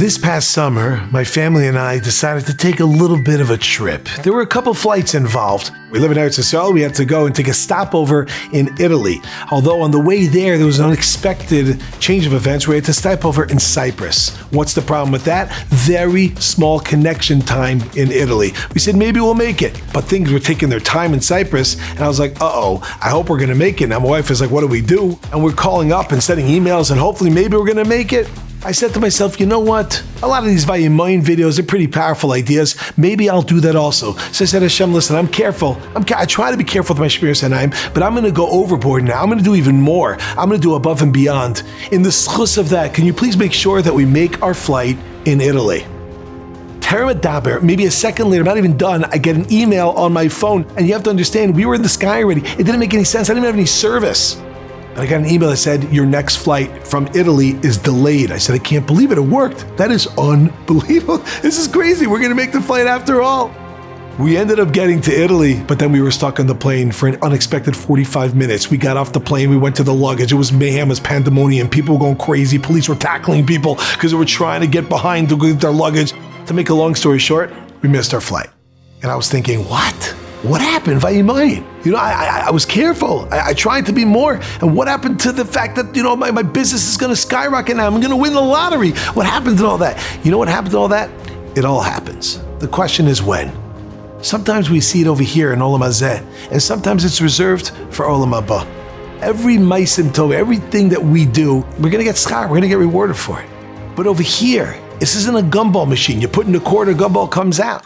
This past summer, my family and I decided to take a little bit of a trip. There were a couple flights involved. We live in Eretz Yisrael. We had to go and take a stopover in Italy. Although on the way there was an unexpected change of events. We had to stop over in Cyprus. What's the problem with that? Very small connection time in Italy. We said maybe we'll make it, but things were taking their time in Cyprus, and I was like, I hope we're going to make it. Now my wife is like, what do we do? And we're calling up and sending emails, and hopefully maybe we're going to make it. I said to myself, you know what? A lot of these Vayimayim videos are pretty powerful ideas. Maybe I'll do that also. So I said, Hashem, listen, I'm careful. I try to be careful with my Shmiras Einayim, but I'm going to go overboard now. I'm going to do even more. I'm going to do above and beyond. In the schus of that, can you please make sure that we make our flight in Italy? Teremadaber, maybe a second later, I'm not even done, I get an email on my phone, and you have to understand, we were in the sky already. It didn't make any sense. I didn't even have any service. I got an email that said, your next flight from Italy is delayed. I said, I can't believe it. It worked. That is unbelievable. This is crazy. We're going to make the flight after all. We ended up getting to Italy, but then we were stuck on the plane for an unexpected 45 minutes. We got off the plane. We went to the luggage. It was mayhem. It was pandemonium. People were going crazy. Police were tackling people because they were trying to get behind to get their luggage. To make a long story short, we missed our flight. And I was thinking, what happened? Vayimayim. I was careful. I tried to be more. And what happened to the fact that, my business is going to skyrocket now? I'm going to win the lottery. What happened to all that? You know what happened to all that? It all happens. The question is when. Sometimes we see it over here in Olam Hazeh, and sometimes it's reserved for Olam Haba. Every ma'asim tov, everything that we do, we're going to get schar. We're going to get rewarded for it. But over here, this isn't a gumball machine. You put in a quarter, gumball comes out.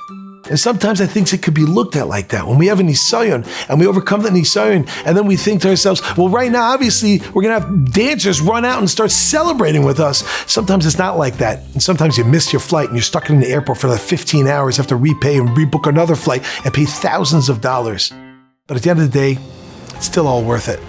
And sometimes I think it could be looked at like that. When we have a nisayon and we overcome the nisayon, and then we think to ourselves, well, right now, obviously, we're going to have dancers run out and start celebrating with us. Sometimes it's not like that. And sometimes you miss your flight and you're stuck in the airport for like 15 hours, you have to repay and rebook another flight and pay thousands of dollars. But at the end of the day, it's still all worth it.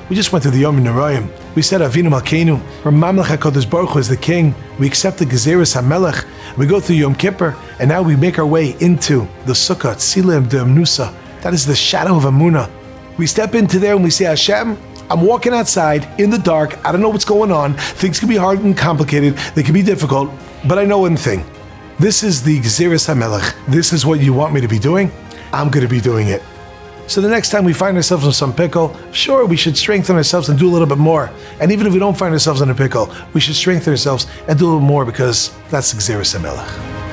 We just went to the Yom Noraim. We said Avinu Malkeinu, where Mamlech HaKadosh Baruch Hu is the king. We accept the Gazeiras HaMelech. We go through Yom Kippur, and now we make our way into the Sukkah, Tzilim de Amnusa. That is the shadow of Amunah. We step into there and we say, Hashem, I'm walking outside in the dark. I don't know what's going on. Things can be hard and complicated. They can be difficult, but I know one thing. This is the Gazeiras HaMelech. This is what you want me to be doing. I'm going to be doing it. So the next time we find ourselves in some pickle, sure, we should strengthen ourselves and do a little bit more. And even if we don't find ourselves in a pickle, we should strengthen ourselves and do a little more, because that's the Gzeras HaMelech.